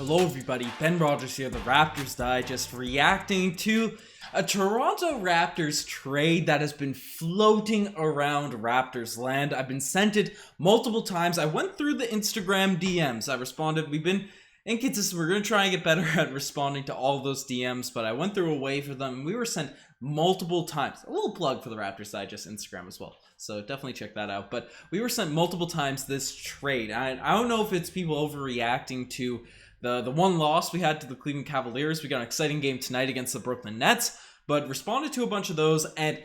Hello everybody, Ben Rogers here, the Raptors Digest, reacting to a Toronto Raptors trade that has been floating around Raptors land. I've been sent it multiple times. I went through the Instagram DMs. I responded. We've been inconsistent. We're going to try and get better at responding to all those DMs, but I went through a way for them. We were sent multiple times. A little plug for the Raptors Digest Instagram as well, so definitely check that out. But we were sent multiple times this trade. I don't know if it's people overreacting to the one loss we had to the Cleveland Cavaliers. We got an exciting game tonight against the Brooklyn Nets, but responded to a bunch of those, and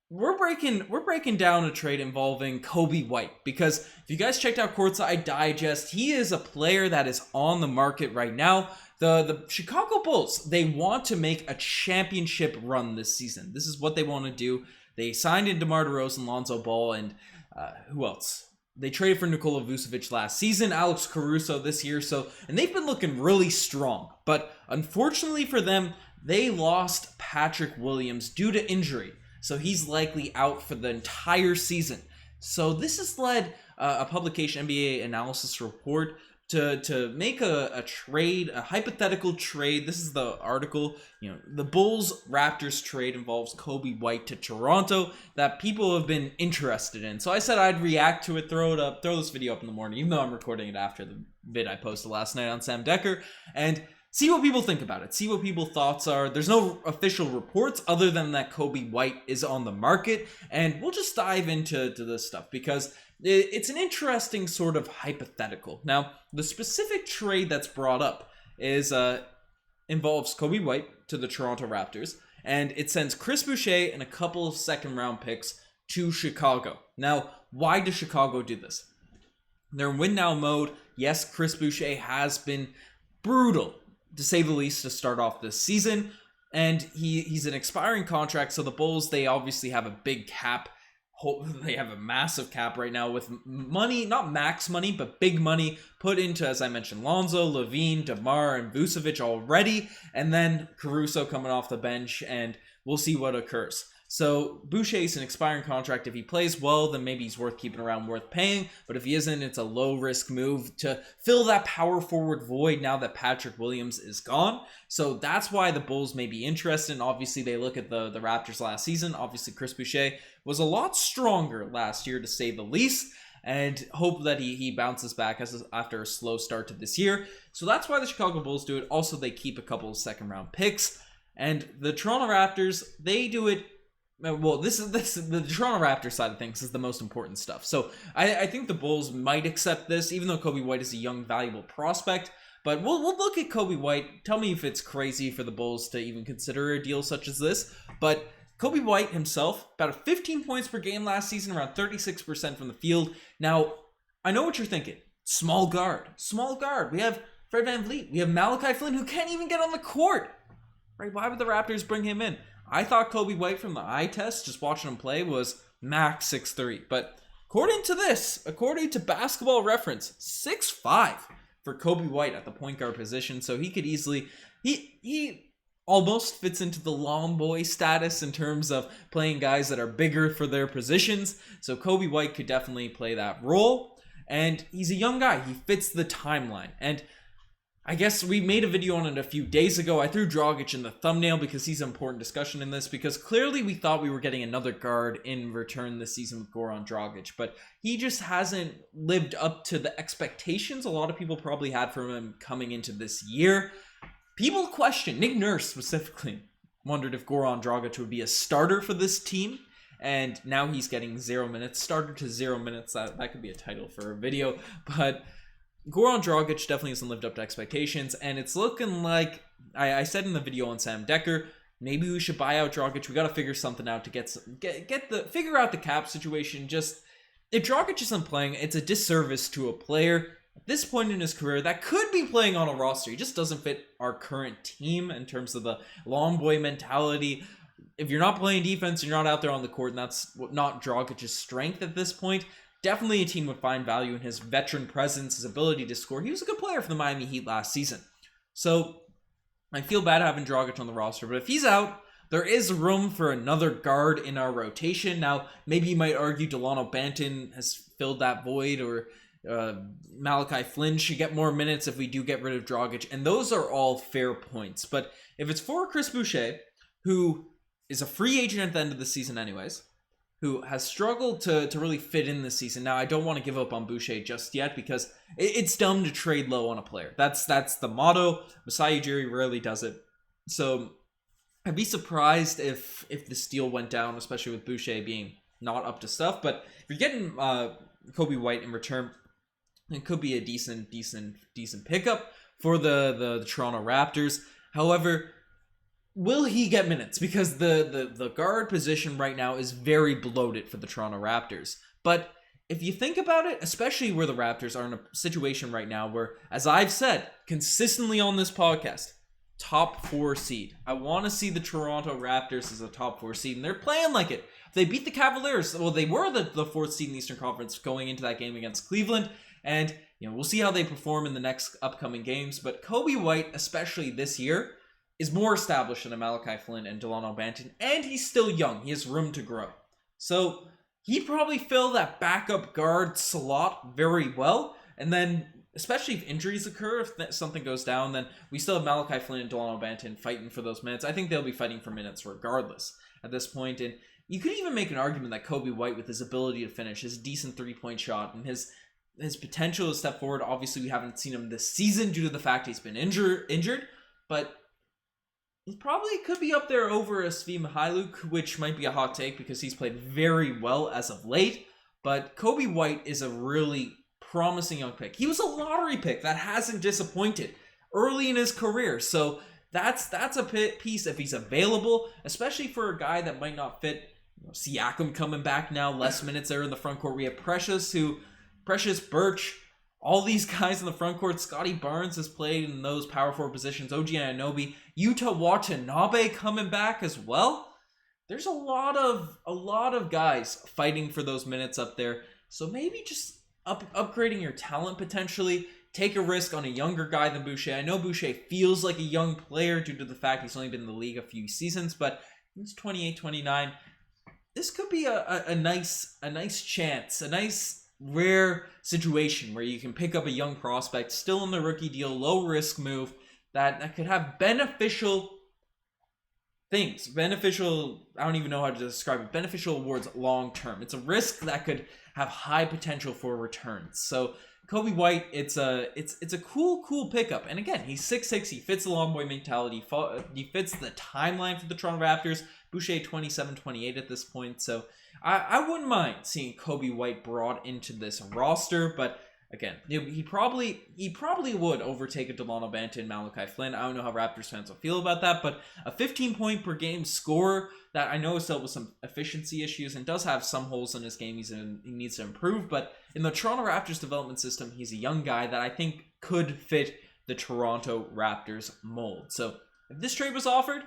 we're breaking down a trade involving Coby White, because if you guys checked out Courtside Digest, he is a player that is on the market right now. The Chicago Bulls, they want to make a championship run this season. This is what they want to do. They signed in DeMar DeRozan, Lonzo Ball, and who else? They traded for Nikola Vucevic last season, Alex Caruso this year, and they've been looking really strong. But unfortunately for them, they lost Patrick Williams due to injury, so he's likely out for the entire season. So this has led a publication, NBA Analysis Report, to make a trade, a hypothetical trade. This is the article. The Bulls Raptors trade involves Coby White to Toronto that people have been interested in. So I said I'd react to it, throw this video up in the morning, even though I'm recording it after the vid I posted last night on Sam Decker, and see what people think about it. See what people's thoughts are. There's no official reports other than that Coby White is on the market, and we'll just dive into this stuff because it's an interesting sort of hypothetical. Now, the specific trade that's brought up is involves Coby White to the Toronto Raptors, and it sends Chris Boucher and a couple of second-round picks to Chicago. Now, why does Chicago do this? They're in win-now mode. Yes, Chris Boucher has been brutal, to say the least, to start off this season, and he's an expiring contract, so the Bulls, they obviously have a big cap. They have a massive cap right now with money, not max money, but big money put into, as I mentioned, Lonzo, Levine, DeMar, and Vucevic already, and then Caruso coming off the bench, and we'll see what occurs. So Boucher's an expiring contract. If he plays well, then maybe he's worth keeping around, worth paying. But if he isn't, it's a low-risk move to fill that power forward void now that Patrick Williams is gone. So that's why the Bulls may be interested. And obviously, they look at the Raptors last season. Obviously, Chris Boucher was a lot stronger last year, to say the least, and hope that he bounces back after a slow start to this year. So that's why the Chicago Bulls do it. Also, they keep a couple of second-round picks. And the Toronto Raptors, they do it. Well, this is the Toronto Raptors side of things is the most important stuff. So I think the Bulls might accept this, even though Coby White is a young, valuable prospect. But we'll look at Coby White. Tell me if it's crazy for the Bulls to even consider a deal such as this. But Coby White himself, about 15 points per game last season, around 36% from the field. Now, I know what you're thinking. Small guard. We have Fred VanVleet. We have Malachi Flynn, who can't even get on the court. Right? Why would the Raptors bring him in? I thought Coby White from the eye test, just watching him play, was max 6'3". But according to Basketball Reference, 6'5" for Coby White at the point guard position. So he could easily, he almost fits into the long boy status in terms of playing guys that are bigger for their positions. So Coby White could definitely play that role. And he's a young guy. He fits the timeline. And I guess we made a video on it a few days ago. I threw Dragic in the thumbnail because he's an important discussion in this, because clearly we thought we were getting another guard in return this season with Goran Dragic, but he just hasn't lived up to the expectations a lot of people probably had from him coming into this year. People question, Nick Nurse specifically, wondered if Goran Dragic would be a starter for this team, and now he's getting 0 minutes. Starter to 0 minutes, that could be a title for a video, but Goran Dragic definitely hasn't lived up to expectations, and it's looking like, I said in the video on Sam Decker, maybe we should buy out Dragic. We got to figure something out to figure out the cap situation. Just, if Dragic isn't playing, it's a disservice to a player at this point in his career that could be playing on a roster. He just doesn't fit our current team in terms of the long boy mentality. If you're not playing defense, you're not out there on the court, and that's not Dragic's strength at this point. Definitely a team would find value in his veteran presence, his ability to score. He was a good player for the Miami Heat last season. So I feel bad having Dragic on the roster, but if he's out, there is room for another guard in our rotation. Now, maybe you might argue Delano Banton has filled that void, or Malachi Flynn should get more minutes if we do get rid of Dragic, and those are all fair points. But if it's for Chris Boucher, who is a free agent at the end of the season anyways, who has struggled to really fit in this season. Now, I don't want to give up on Boucher just yet because it's dumb to trade low on a player. That's the motto. Masai Ujiri rarely does it. So I'd be surprised if this deal went down, especially with Boucher being not up to stuff. But if you're getting Coby White in return, it could be a decent pickup for the Toronto Raptors. However, will he get minutes? Because the guard position right now is very bloated for the Toronto Raptors. But if you think about it, especially where the Raptors are in a situation right now where, as I've said consistently on this podcast, top 4 seed. I want to see the Toronto Raptors as a top 4 seed, and they're playing like it. They beat the Cavaliers. Well, they were the 4th seed in the Eastern Conference going into that game against Cleveland, and we'll see how they perform in the next upcoming games. But Coby White, especially this year, is more established than Malachi Flynn and Delano Banton, and he's still young. He has room to grow. So he'd probably fill that backup guard slot very well, and then especially if injuries occur, if something goes down, then we still have Malachi Flynn and Delano Banton fighting for those minutes. I think they'll be fighting for minutes regardless at this point. And you could even make an argument that Coby White, with his ability to finish, his decent 3-point shot, and his potential to step forward, obviously we haven't seen him this season due to the fact he's been injured, but he probably could be up there over a Svi Mihailuk, which might be a hot take because he's played very well as of late. But Coby White is a really promising young pick. He was a lottery pick that hasn't disappointed early in his career. So that's a piece if he's available, especially for a guy that might not fit. Siakam coming back now, less minutes there in the front court. We have Precious, Birch, all these guys in the front court. Scotty Barnes has played in those power forward positions. OG Anunoby, Yuta Watanabe coming back as well. There's a lot of guys fighting for those minutes up there. So maybe just upgrading your talent potentially. Take a risk on a younger guy than Boucher. I know Boucher feels like a young player due to the fact he's only been in the league a few seasons, but he's 28, 29. This could be a nice chance, a nice rare situation where you can pick up a young prospect still in the rookie deal, low risk move that could have beneficial things. Beneficial, I don't even know how to describe it. Beneficial awards long term. It's a risk that could have high potential for returns. So Coby White, it's a cool pickup. And again, he's 6'6", he fits the long boy mentality, he fits the timeline for the Toronto Raptors. Boucher 27, 28 at this point. So I wouldn't mind seeing Coby White brought into this roster, but again, he probably would overtake a Delano Banton, Malachi Flynn. I don't know how Raptors fans will feel about that, but a 15-point per game scorer that I know has dealt with some efficiency issues and does have some holes in his game he needs to improve, but in the Toronto Raptors development system, he's a young guy that I think could fit the Toronto Raptors mold. So if this trade was offered,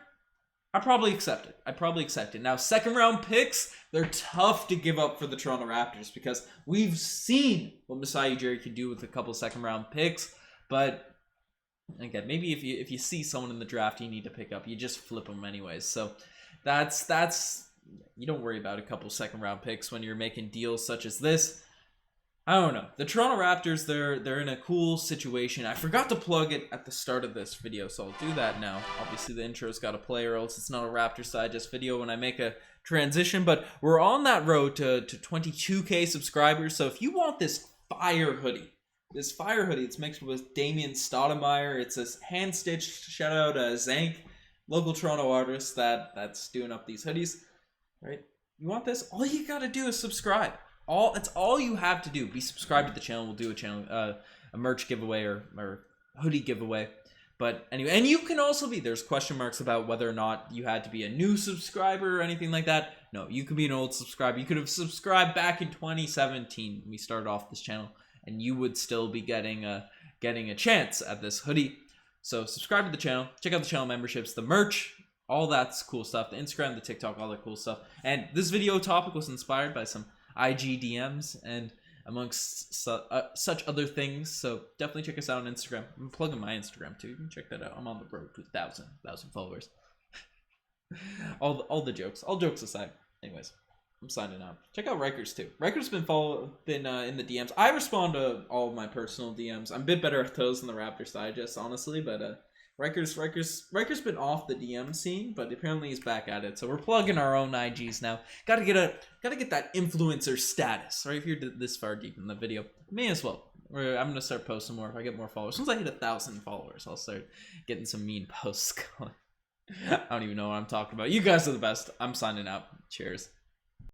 I'd probably accept it. Now, second round picks, they're tough to give up for the Toronto Raptors because we've seen what Masai Ujiri can do with a couple second round picks. But again, maybe if you see someone in the draft you need to pick up, you just flip them anyways. So that's you don't worry about a couple second round picks when you're making deals such as this. I don't know. The Toronto Raptors, they're in a cool situation. I forgot to plug it at the start of this video, so I'll do that now. Obviously, the intro's got to play or else it's not a Raptors Digest video when I make a transition. But we're on that road to 22K subscribers. So if you want this fire hoodie, it's mixed with Damian Stoudemire. It's a hand-stitched, shout out Zank, local Toronto artist that's doing up these hoodies. Right? You want this? All you got to do is subscribe. That's all you have to do. Be subscribed to the channel. We'll do a merch giveaway or hoodie giveaway. But anyway, and you can also there's question marks about whether or not you had to be a new subscriber or anything like that. No, you could be an old subscriber. You could have subscribed back in 2017 when we started off this channel, and you would still be getting a chance at this hoodie. So subscribe to the channel. Check out the channel memberships, the merch, all that's cool stuff. The Instagram, the TikTok, all that cool stuff. And this video topic was inspired by some IG DMs and amongst such other things. So definitely check us out on Instagram. I'm plugging my Instagram too. You can check that out. I'm on the road to 1,000 followers. all the jokes. All jokes aside. Anyways, I'm signing out. Check out Rikers too. Rikers been in the DMs. I respond to all of my personal DMs. I'm a bit better at those than the Raptors Digest, honestly, but Rikers been off the DM scene, but apparently he's back at it. So we're plugging our own IGs now. Gotta get that influencer status, right? If you're this far deep in the video, may as well. I'm gonna start posting more if I get more followers. Once I hit 1,000 followers, I'll start getting some mean posts going. I don't even know what I'm talking about. You guys are the best. I'm signing out. Cheers.